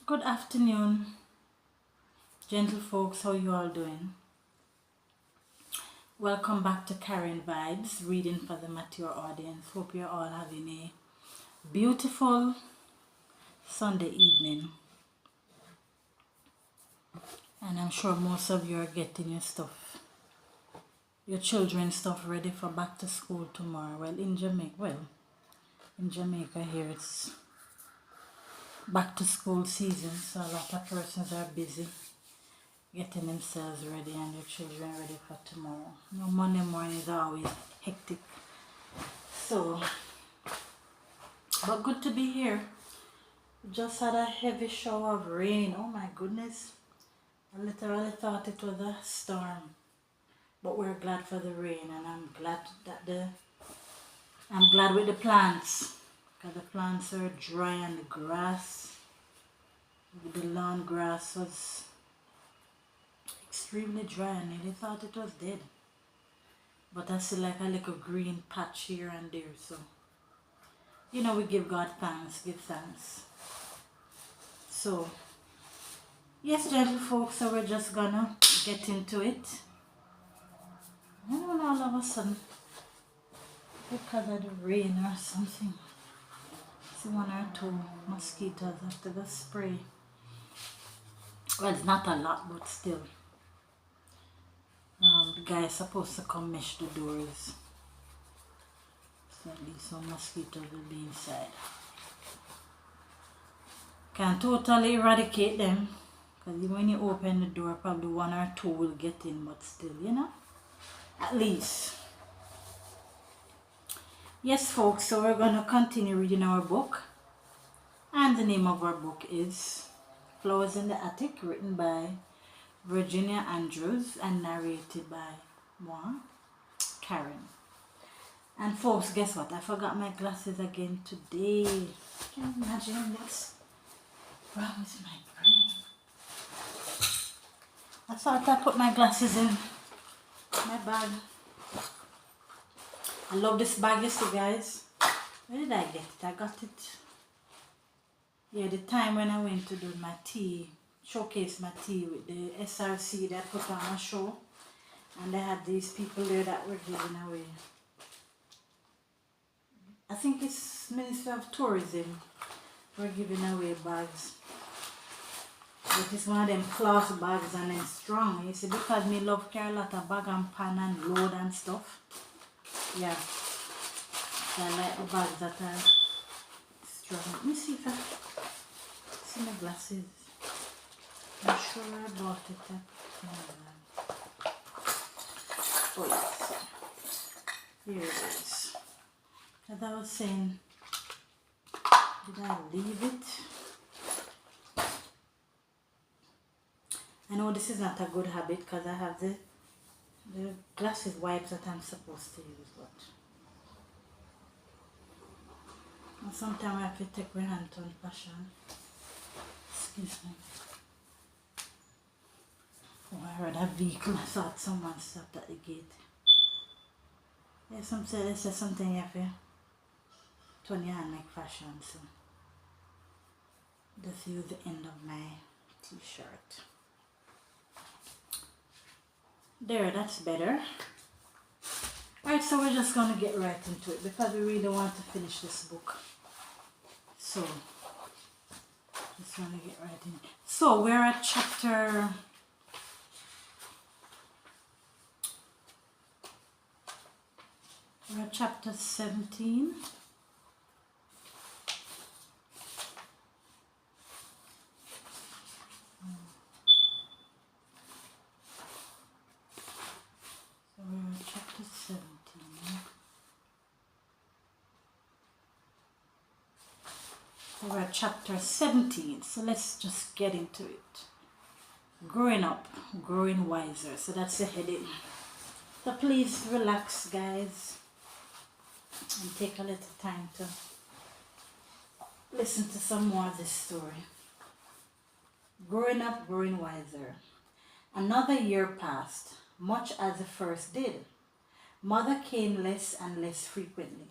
Good afternoon, gentle folks. How you all doing? Welcome back to Karen Vibes, reading for the mature audience. Hope you're all having a beautiful Sunday evening. And I'm sure most of you are getting your stuff, your children's stuff ready for back to school tomorrow. In Jamaica here it's back to school season, so a lot of persons are busy getting themselves ready and their children ready for tomorrow. Monday mornings are always hectic. So, but good to be here. Just had a heavy shower of rain. Oh my goodness. I literally thought it was a storm. But we're glad for the rain, and I'm glad with the plants. Because the plants are dry and the grass, the lawn grass was extremely dry. I nearly thought it was dead. But I see like a little green patch here and there. So, we give God thanks, give thanks. So, yes, gentle folks, so we're just gonna get into it. I don't know, all of a sudden, because of the rain or something, see one or two mosquitoes after the spray. Well, it's not a lot, but still. The guy is supposed to come mesh the doors, so at least some mosquitoes will be inside. Can't totally eradicate them, because when you open the door, probably one or two will get in, but still, at least. Yes, folks, so we're going to continue reading our book. And the name of our book is Flowers in the Attic, written by Virginia Andrews and narrated by Karen. And folks, guess what? I forgot my glasses again today. Can you imagine this? Wrong with my brain. I thought I put my glasses in my bag. I love this bag, you see, guys. Where did I get it? I got it. Yeah, the time when I went to do my tea, showcase my tea with the SRC that put on a show. And they had these people there that were giving away. I think it's Minister of Tourism. We're giving away bags. But it's one of them cloth bags and then strong. You see, because me love carry a lot of bag and pan and load and stuff. Yeah. So I like the bags that are strong. Let me see if I see my glasses. I'm sure I bought it at oh yes. Here it is. As I was saying, did I leave it? I know this is not a good habit because I have the glasses wipes that I'm supposed to use, but sometimes I have to take my hand on fashion. Excuse me. Oh, I heard a vehicle. I thought someone stopped at the gate. Yeah, they say something you have to turn your hand like fashion, so just use the end of my t-shirt. There, that's better. Alright, so we're just going to get right into it because we really want to finish this book. So, just want to get right in. So, we're at chapter... We're at chapter 17. So we're at chapter 17. So we're at chapter 17. So let's just get into it. Growing up, growing wiser. So that's the heading. So please relax, guys, and take a little time to listen to some more of this story. Growing up, growing wiser. Another year passed, much as the first did. Mother came less and less frequently,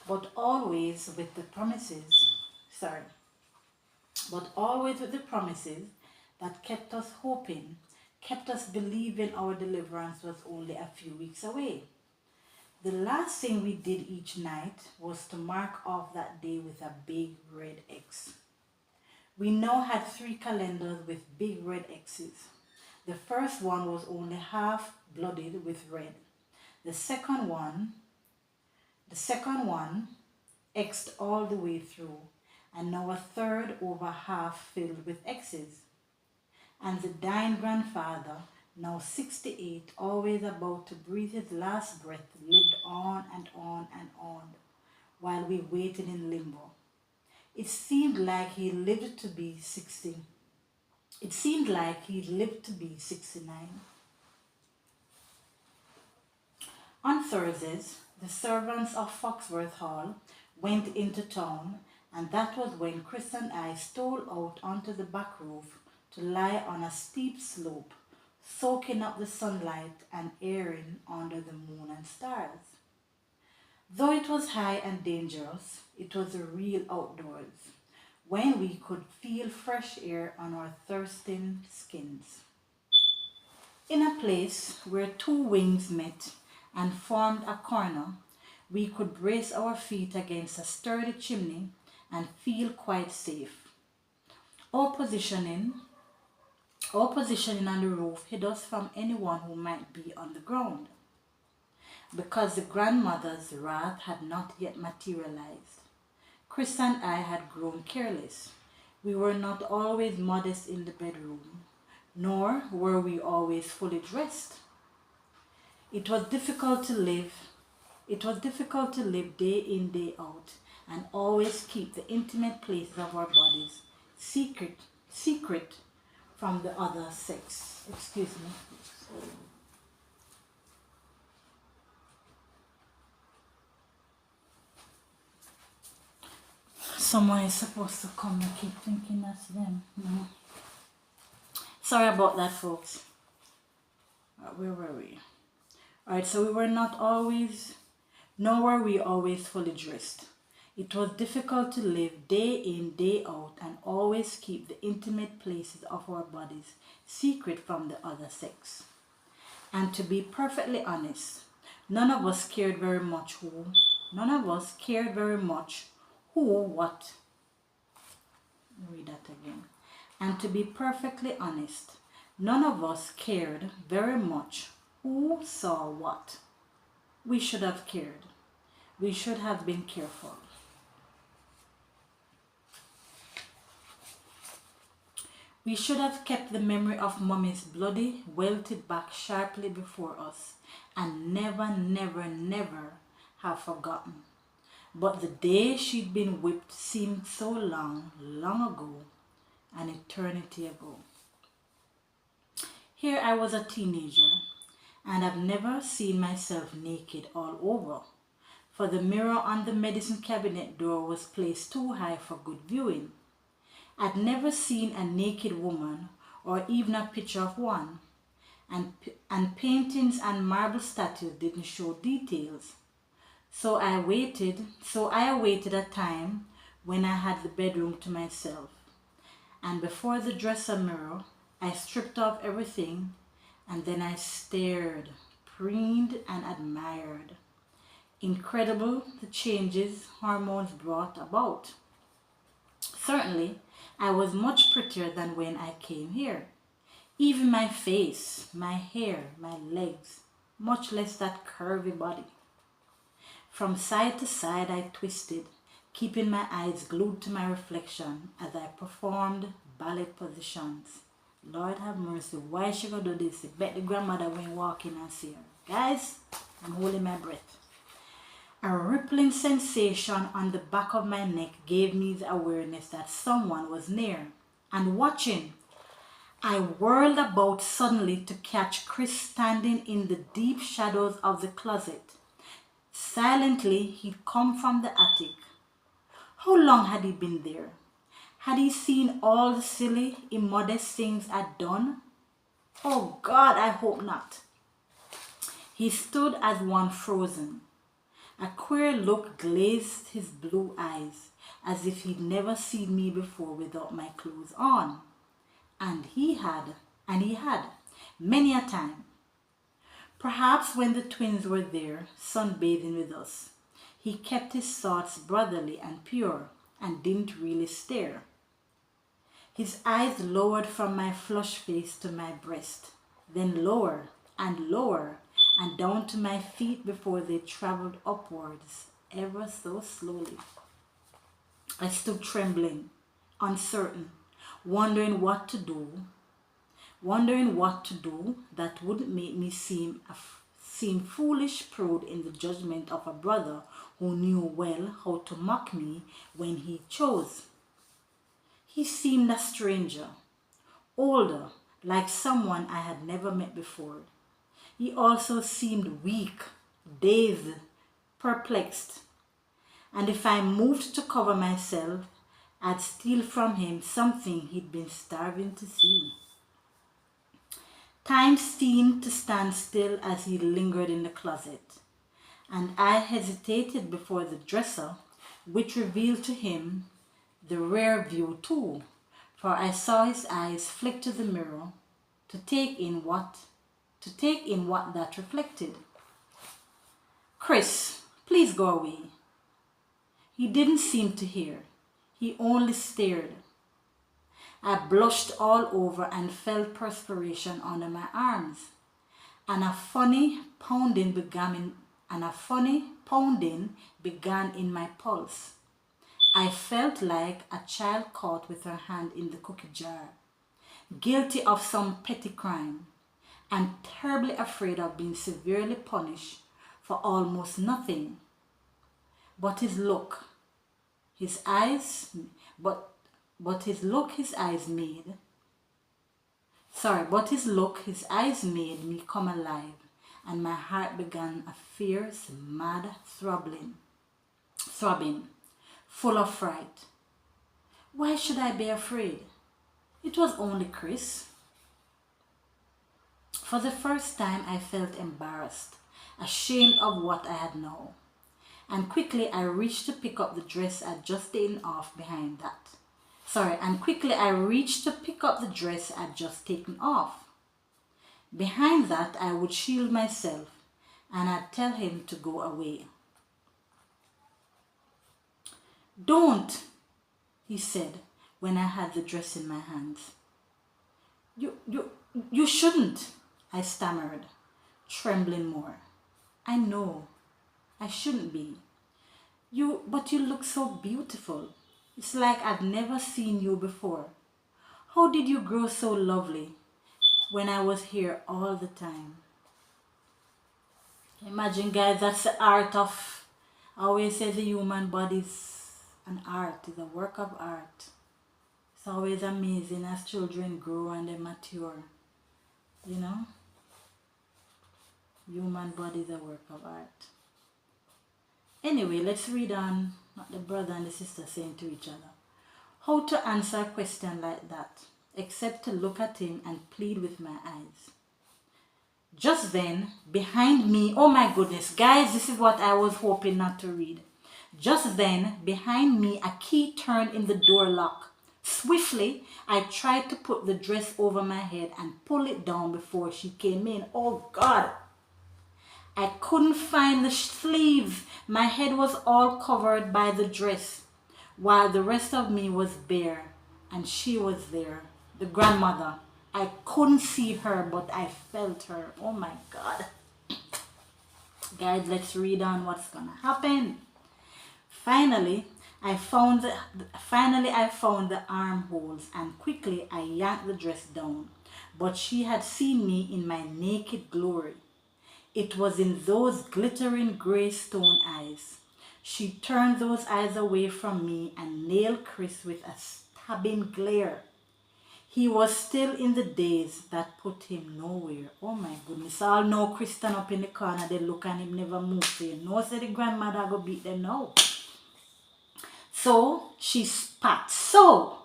but always with the promises. but always with the promises that kept us hoping, kept us believing our deliverance was only a few weeks away. The last thing we did each night was to mark off that day with a big red X. We now had 3 calendars with big red X's. The first one was only half blooded with red. The second one X'd all the way through, and now a third over half filled with X's. And the dying grandfather, now 68, always about to breathe his last breath, lived on and on and on, while we waited in limbo. It seemed like he lived to be 60. It seemed like he lived to be 69. On Thursdays, the servants of Foxworth Hall went into town, and that was when Chris and I stole out onto the back roof to lie on a steep slope, soaking up the sunlight and airing under the moon and stars. Though it was high and dangerous, it was the real outdoors, when we could feel fresh air on our thirsting skins. In a place where 2 wings met and formed a corner, we could brace our feet against a sturdy chimney and feel quite safe. Our positioning on the roof hid us from anyone who might be on the ground. Because the grandmother's wrath had not yet materialized, Chris and I had grown careless. We were not always modest in the bedroom, nor were we always fully dressed. It was difficult to live day in, day out, and always keep the intimate places of our bodies secret from the other sex. Excuse me. Someone is supposed to come. I keep thinking that's them. No. Sorry about that, folks. Where were we? Alright, so nor were we always fully dressed. It was difficult to live day in, day out, and always keep the intimate places of our bodies secret from the other sex. And to be perfectly honest, none of us cared very much what. Read that again. And to be perfectly honest, none of us cared very much who saw what. We should have cared. We should have been careful. We should have kept the memory of Mummy's bloody, welted back sharply before us, and never, never, never have forgotten. But the day she'd been whipped seemed so long, long ago, an eternity ago. Here I was a teenager, and I've never seen myself naked all over, for the mirror on the medicine cabinet door was placed too high for good viewing. I'd never seen a naked woman, or even a picture of one, and paintings and marble statues didn't show details. So I awaited a time when I had the bedroom to myself, and before the dresser mirror, I stripped off everything, and then I stared, preened, and admired. Incredible the changes hormones brought about. Certainly, I was much prettier than when I came here. Even my face, my hair, my legs, much less that curvy body. From side to side I twisted, keeping my eyes glued to my reflection as I performed ballet positions. Lord have mercy, why she gonna do this? I bet the grandmother went walking and see her. Guys, I'm holding my breath. A rippling sensation on the back of my neck gave me the awareness that someone was near and watching. I whirled about suddenly to catch Chris standing in the deep shadows of the closet. Silently, he'd come from the attic. How long had he been there? Had he seen all the silly, immodest things I'd done? Oh God, I hope not. He stood as one frozen. A queer look glazed his blue eyes, as if he'd never seen me before without my clothes on. And he had, many a time. Perhaps when the twins were there, sunbathing with us, he kept his thoughts brotherly and pure, and didn't really stare. His eyes lowered from my flushed face to my breast, then lower, and down to my feet before they traveled upwards, ever so slowly. I stood trembling, uncertain, wondering what to do that wouldn't make me seem foolish, proud in the judgment of a brother who knew well how to mock me when he chose. He seemed a stranger, older, like someone I had never met before. He also seemed weak, dazed, perplexed, and if I moved to cover myself, I'd steal from him something he'd been starving to see. Time seemed to stand still as he lingered in the closet, and I hesitated before the dresser, which revealed to him the rear view too, for I saw his eyes flick to the mirror to take in what that reflected. "Chris, please go away." He didn't seem to hear. He only stared. I blushed all over and felt perspiration under my arms, and a funny pounding began in my pulse. I felt like a child caught with her hand in the cookie jar, guilty of some petty crime, and terribly afraid of being severely punished for almost nothing. But his look his eyes made me come alive, and my heart began a fierce, mad throbbing, full of fright. Why should I be afraid? It was only Chris. For the first time, I felt embarrassed, ashamed of what I had known, and quickly I reached to pick up the dress I'd just taken off behind that. Behind that, I would shield myself, and I'd tell him to go away. "Don't," he said when I had the dress in my hands. You shouldn't," I stammered, trembling more. "I know, I shouldn't be. But you look so beautiful. It's like I'd never seen you before. How did you grow so lovely when I was here all the time?" Imagine, guys, that's the art of, I always say the human body's an art, it's a work of art. It's always amazing as children grow and they mature, you know? Human body is a work of art. Anyway, let's read on what the brother and the sister saying to each other. How to answer a question like that, except to look at him and plead with my eyes. Just then, behind me, oh my goodness, guys, this is what I was hoping not to read. Just then, behind me, a key turned in the door lock. Swiftly, I tried to put the dress over my head and pull it down before she came in. Oh God! I couldn't find the sleeves. My head was all covered by the dress, while the rest of me was bare, and she was there, the grandmother. I couldn't see her, but I felt her. Oh my God. Guys, let's read on what's gonna happen. Finally, I found the armholes, and quickly I yanked the dress down. But she had seen me in my naked glory. It was in those glittering gray stone eyes. She turned those eyes away from me and nailed Chris with a stabbing glare. He was still in the daze that put him nowhere. Oh my goodness. All know Chris stand up in the corner, they look and him never move. So you know, say the grandmother go beat them now. So she spat. So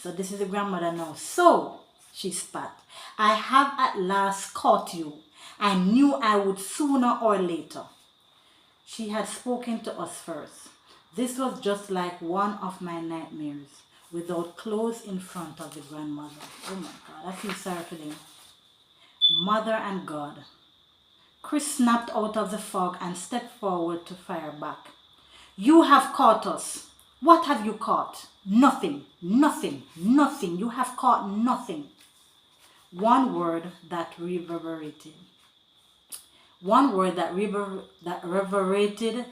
this is the grandmother now. So she spat. "I have at last caught you. I knew I would sooner or later." She had spoken to us first. This was just like one of my nightmares, without clothes in front of the grandmother. Oh my God, I feel sorry for them. Mother and God. Chris snapped out of the fog and stepped forward to fire back. You have caught us. What have you caught? Nothing, nothing, nothing. You have caught nothing. One word that reverberated. One word that reverberated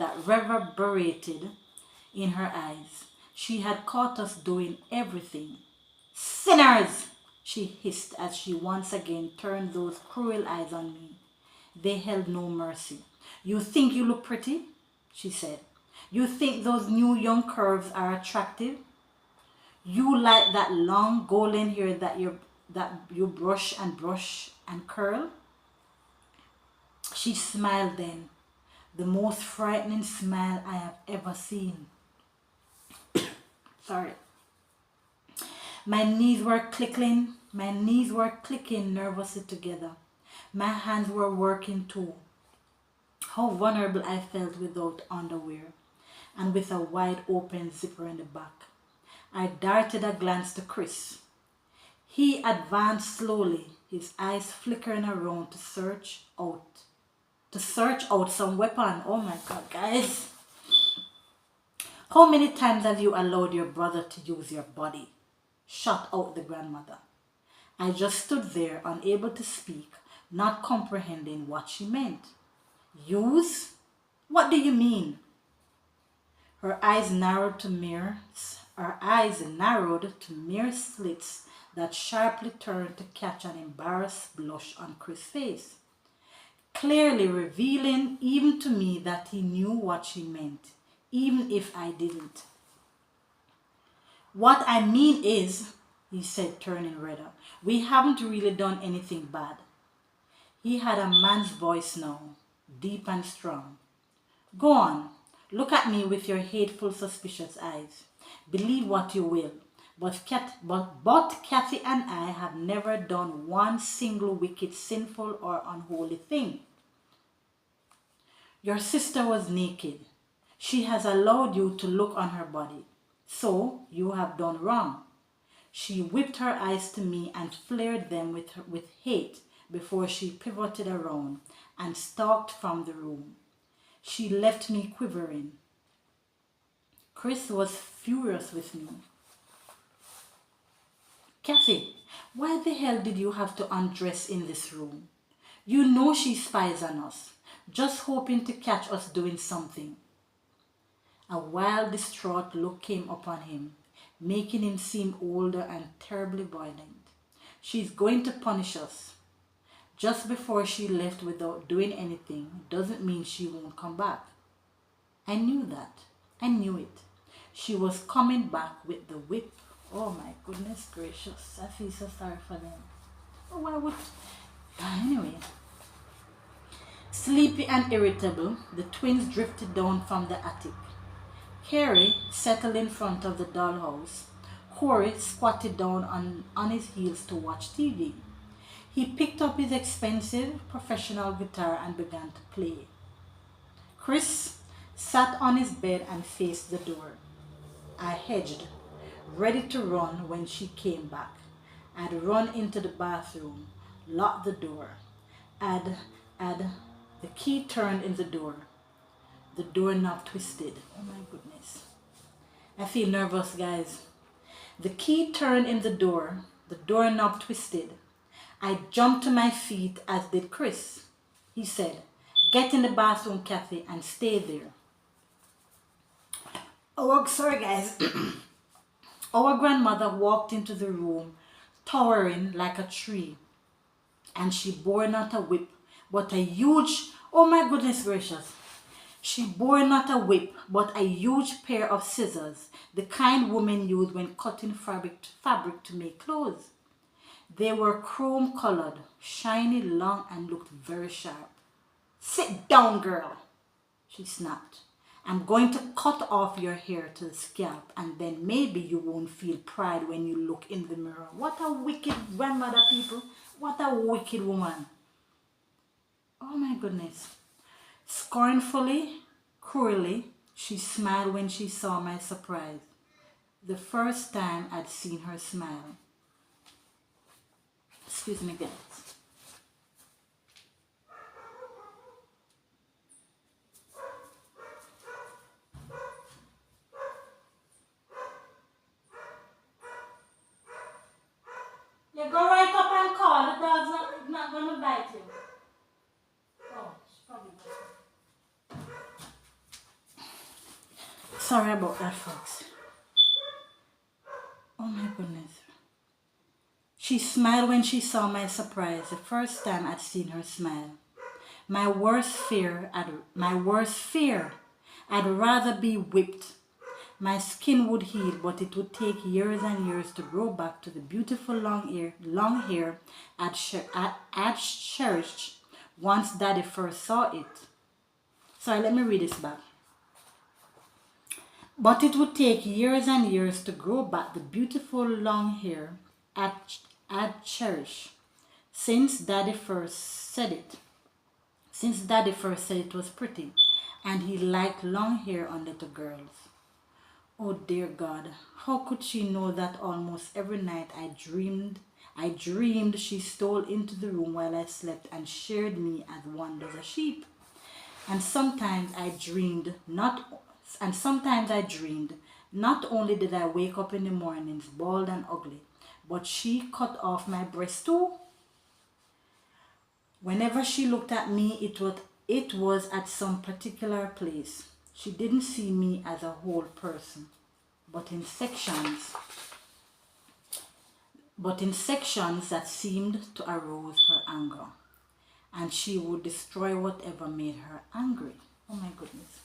in her eyes. She had caught us doing everything. Sinners! She hissed as she once again turned those cruel eyes on me. They held no mercy. You think you look pretty? She said. You think those new young curves are attractive? You like that long golden hair that you brush and curl? She smiled then, the most frightening smile I have ever seen. Sorry. My knees were clicking nervously together. My hands were working too. How vulnerable I felt without underwear and with a wide open zipper in the back. I darted a glance to Chris. He advanced slowly, his eyes flickering around to search out some weapon. Oh my God, guys. How many times have you allowed your brother to use your body? Shot out the grandmother. I just stood there, unable to speak, not comprehending what she meant. Use? What do you mean? Her eyes narrowed to mere slits that sharply turned to catch an embarrassed blush on Chris' face, clearly revealing even to me that he knew what she meant, even if I didn't. What I mean is, he said, turning redder, we haven't really done anything bad. He had a man's voice now, deep and strong. Go on, look at me with your hateful, suspicious eyes. Believe what you will, but Kathy and I have never done one single wicked, sinful, or unholy thing. Your sister was naked. She has allowed you to look on her body. So you have done wrong. She whipped her eyes to me and flared them with hate before she pivoted around and stalked from the room. She left me quivering. Chris was furious with me. Kathy, why the hell did you have to undress in this room? You know she spies on us, just hoping to catch us doing something. A wild, distraught look came upon him, making him seem older and terribly violent. She's going to punish us. Just before she left without doing anything doesn't mean she won't come back. I knew that. I knew it. She was coming back with the whip. Oh my goodness gracious. I feel so sorry for them. Oh, why would... Anyway. Sleepy and irritable, the twins drifted down from the attic. Harry settled in front of the dollhouse. Corey squatted down on his heels to watch TV. He picked up his expensive professional guitar and began to play. Chris sat on his bed and faced the door. I hedged, ready to run when she came back. I'd run into the bathroom, locked the door. The key turned in the door. The doorknob twisted. Oh my goodness. I feel nervous, guys. The key turned in the door. The doorknob twisted. I jumped to my feet, as did Chris. He said, "Get in the bathroom, Kathy, and stay there." Oh, sorry, guys. Our grandmother walked into the room, towering like a tree, and she bore not a whip, but a huge, oh my goodness gracious. She bore not a whip, but a huge pair of scissors, the kind women use when cutting fabric to make clothes. They were chrome-colored, shiny, long, and looked very sharp. "Sit down, girl," she snapped. "I'm going to cut off your hair to the scalp, and then maybe you won't feel pride when you look in the mirror." What a wicked grandmother, people. What a wicked woman. Oh my goodness. Scornfully, cruelly, She smiled when she saw my surprise. The first time I'd seen her smile. Excuse me, guys. You go right up and call. The dog's not going to bite you. Oh, she probably will. Sorry about that, folks. Oh my goodness. She smiled when she saw my surprise. The first time I'd seen her smile. My worst fear, I'd rather be whipped. My skin would heal, but it would take years and years to grow back to the beautiful long hair I'd cherished once Daddy first saw it. Sorry, let me read this back. But it would take years and years to grow back the beautiful long hair I'd cherished since Daddy first said it. Since Daddy first said it was pretty, and he liked long hair on little girls. Oh dear God, how could she know that almost every night I dreamed she stole into the room while I slept and sheared me as one does a sheep. And sometimes I dreamed not only did I wake up in the mornings bald and ugly, but she cut off my breast too. Whenever she looked at me, it was at some particular place. She didn't see me as a whole person, but in sections that seemed to arouse her anger. And she would destroy whatever made her angry. Oh my goodness.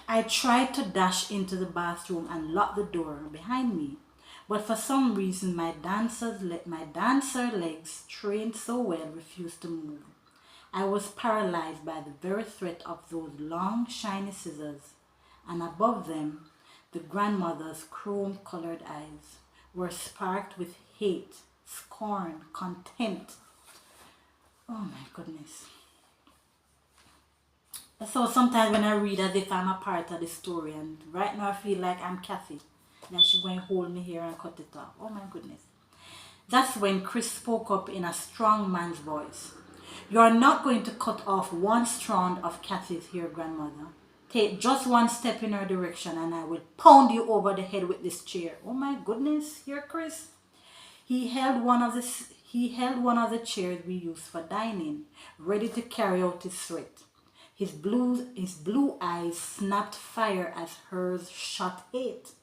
I tried to dash into the bathroom and lock the door behind me, but for some reason my dancer legs, trained so well, refused to move. I was paralyzed by the very threat of those long, shiny scissors, and above them, the grandmother's chrome-colored eyes were sparked with hate, scorn, contempt. Oh my goodness. So sometimes when I read as if I'm a part of the story, and right now I feel like I'm Kathy. And she's going to hold me here and cut it off. Oh my goodness. That's when Chris spoke up in a strong man's voice. You're not going to cut off one strand of Kathy's hair, grandmother. Take just one step in her direction and I will pound you over the head with this chair. Oh my goodness, here Chris. He held one of the chairs we used for dining, ready to carry out his threat. His blue eyes snapped fire as hers shot hate.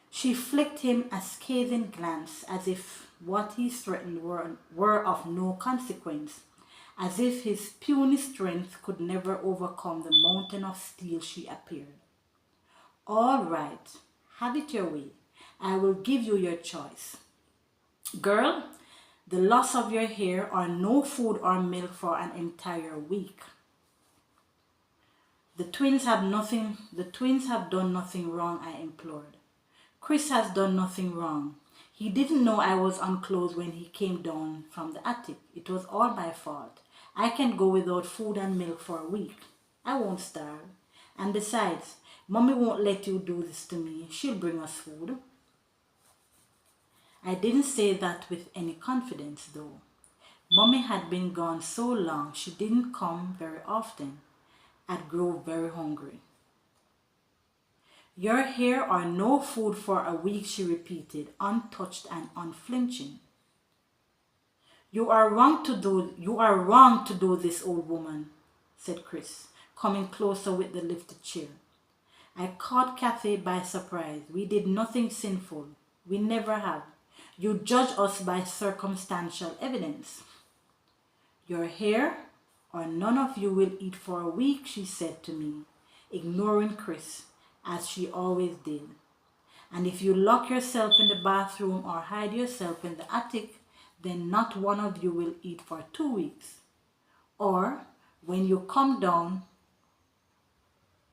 She flicked him a scathing glance, as if what he threatened were of no consequence, as if his puny strength could never overcome the mountain of steel she appeared. All right, have it your way. I will give you your choice. Girl, the loss of your hair or no food or milk for an entire week. The twins have done nothing wrong, I implored. Chris has done nothing wrong. He didn't know I was unclothed when he came down from the attic. It was all my fault. I can go without food and milk for a week. I won't starve. And besides, Mommy won't let you do this to me. She'll bring us food. I didn't say that with any confidence, though. Mommy had been gone so long, she didn't come very often. I'd grow very hungry. Your hair or no food for a week, she repeated, untouched and unflinching. You are wrong to do this, old woman, said Chris, coming closer with the lifted chair. I caught Kathy by surprise. We did nothing sinful. We never have. You judge us by circumstantial evidence. Your hair or none of you will eat for a week, she said to me, ignoring Chris, as she always did. And if you lock yourself in the bathroom or hide yourself in the attic, then not one of you will eat for 2 weeks. Or when you come down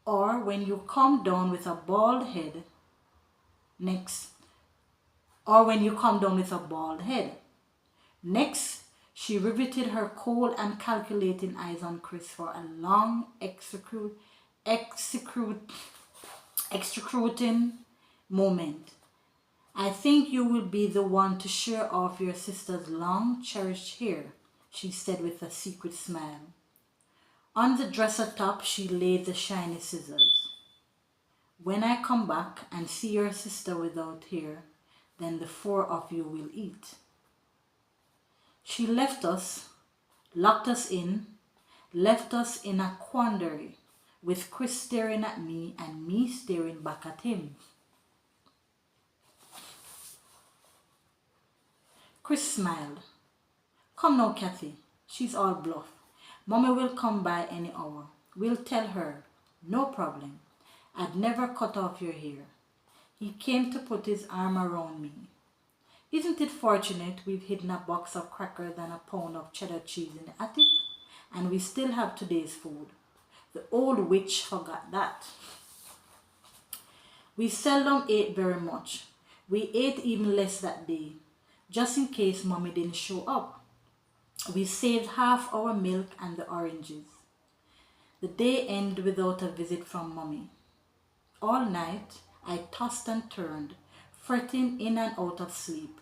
with a bald head, Next, she riveted her cold and calculating eyes on Chris for a long, excruciating moment. I think you will be the one to shear off your sister's long cherished hair, she said with a secret smile. On the dresser top she laid the shiny scissors. When I come back and see your sister without hair, then the four of you will eat. She left us, locked us in, left us in a quandary, with Chris staring at me and me staring back at him. Chris smiled. Come now, Kathy. She's all bluff. Mommy will come by any hour. We'll tell her. No problem. I'd never cut off your hair. He came to put his arm around me. Isn't it fortunate we've hidden a box of crackers and a pound of cheddar cheese in the attic? And we still have today's food. The old witch forgot that. We seldom ate very much. We ate even less that day, just in case Mommy didn't show up. We saved half our milk and the oranges. The day ended without a visit from Mommy. All night, I tossed and turned, fretting in and out of sleep.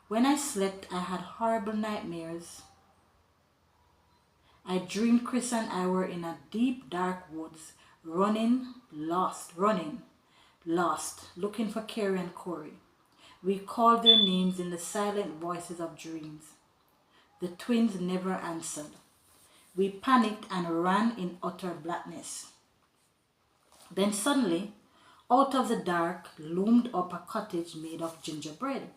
When I slept, I had horrible nightmares. I dreamed Chris and I were in a deep, dark woods, running, lost, looking for Carrie and Corey. We called their names in the silent voices of dreams. The twins never answered. We panicked and ran in utter blackness. Then suddenly, out of the dark, loomed up a cottage made of gingerbread.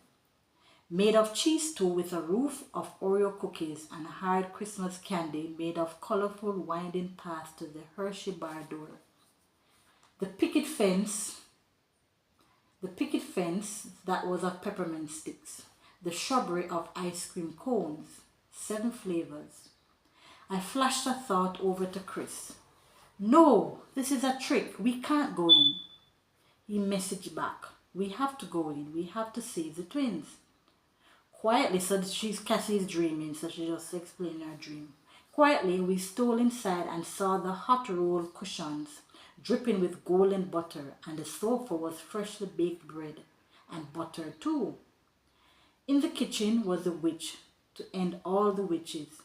Made of cheese too, with a roof of Oreo cookies and hard Christmas candy made of colorful winding paths to the Hershey bar door. The picket fence that was of peppermint sticks. The shrubbery of ice cream cones. 7 flavors. I flashed a thought over to Chris. No, this is a trick. We can't go in. He messaged back. We have to go in. We have to save the twins. Quietly, so Cassie's dreaming, so she just explained her dream. Quietly, we stole inside and saw the hot roll cushions dripping with golden butter, and the sofa was freshly baked bread and butter too. In the kitchen was the witch, to end all the witches.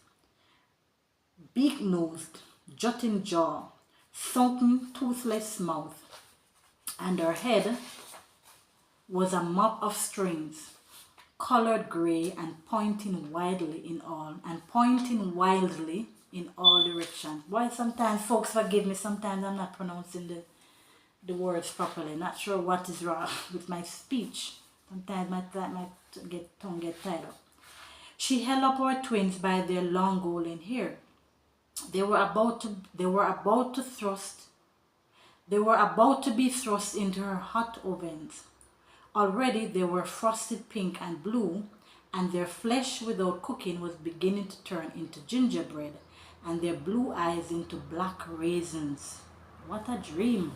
Beak-nosed, jutting jaw, sunken, toothless mouth, and her head was a mop of strings, colored gray and pointing wildly in all directions. Boy, sometimes folks forgive me, sometimes I'm not pronouncing the words properly. Not sure what is wrong with my speech. Sometimes my tongue get tied up. She held up our twins by their long golden hair. They were about to be thrust into her hot ovens. Already they were frosted pink and blue, and their flesh without cooking was beginning to turn into gingerbread, and their blue eyes into black raisins. What a dream!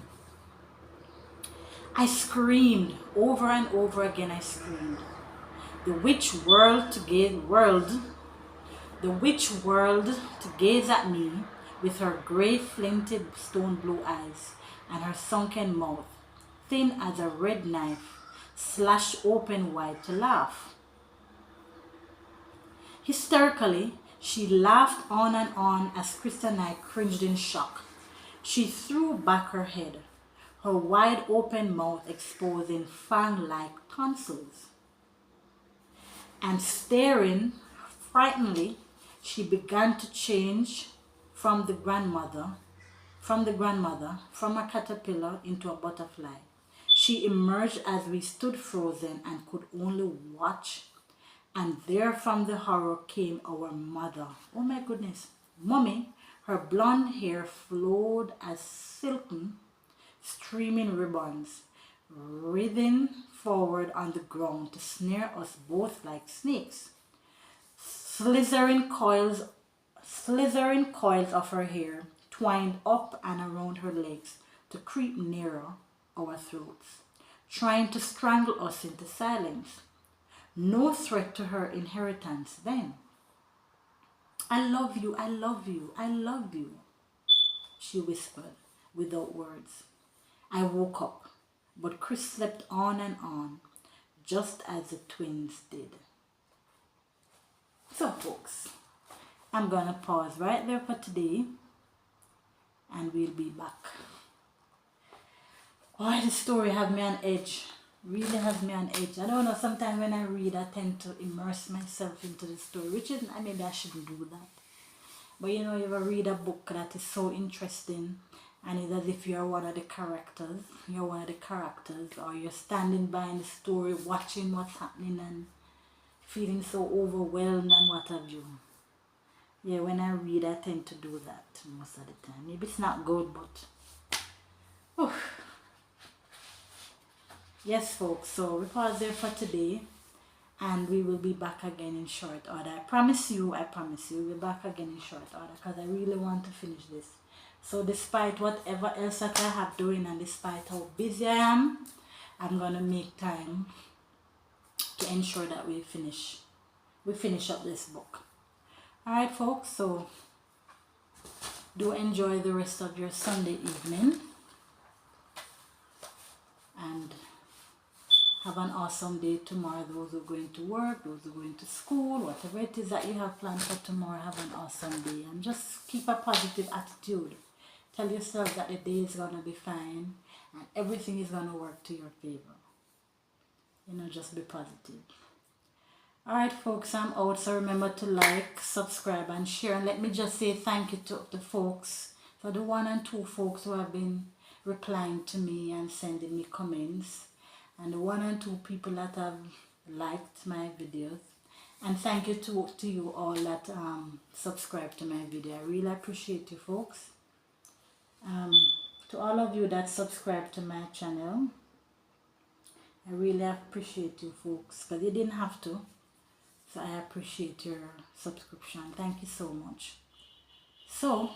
I screamed. Over and over again I screamed. The witch whirled to gaze at me with her grey flinted stone blue eyes and her sunken mouth, thin as a red knife, slashed open wide to laugh. Hysterically, she laughed on and on as Krista and I cringed in shock. She threw back her head, her wide open mouth exposing fang-like tonsils. And staring frighteningly, she began to change from a caterpillar into a butterfly. She emerged as we stood frozen and could only watch. And there from the horror came our mother. Oh my goodness. Mommy, her blonde hair flowed as silken, streaming ribbons, writhing forward on the ground to snare us both like snakes. Slithering coils of her hair twined up and around her legs to creep nearer our throats, trying to strangle us into silence. No threat to her inheritance then. I love you, I love you, I love you, she whispered, without words. I woke up, but Chris slept on, just as the twins did. So folks, I'm gonna pause right there for today, and we'll be back. Why the story have me on edge? Really has me on edge. I don't know, sometimes when I read I tend to immerse myself into the story, which is, maybe I shouldn't do that. But you know, you ever read a book that is so interesting and it's as if you're one of the characters, or you're standing by in the story watching what's happening and feeling so overwhelmed and what have you. Yeah, when I read I tend to do that most of the time. Maybe it's not good, but yes folks, so we pause there for today, and we will be back again in short order. I promise you, we'll be back again in short order, because I really want to finish this. So despite whatever else that I have doing, and despite how busy I am, I'm gonna make time to ensure that we finish up this book. Alright folks, so do enjoy the rest of your Sunday evening, and have an awesome day tomorrow. Those who are going to work, those who are going to school, whatever it is that you have planned for tomorrow, have an awesome day. And just keep a positive attitude. Tell yourself that the day is going to be fine and everything is going to work to your favor. You know, just be positive. Alright folks, I'm out. So remember to like, subscribe and share. And let me just say thank you to the folks, for the 1 and 2 folks who have been replying to me and sending me comments, and the 1 and 2 people that have liked my videos. And thank you to you all that subscribe to my video. I really appreciate you folks. To all of you that subscribe to my channel, I really appreciate you folks, because you didn't have to. So I appreciate your subscription. Thank you so much. So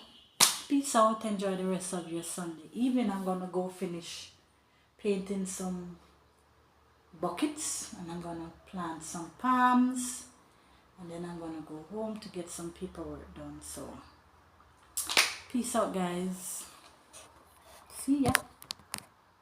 peace out. Enjoy the rest of your Sunday evening. I'm gonna go finish painting some buckets, and I'm gonna plant some palms, and then I'm gonna go home to get some paperwork done. So peace out guys, see ya.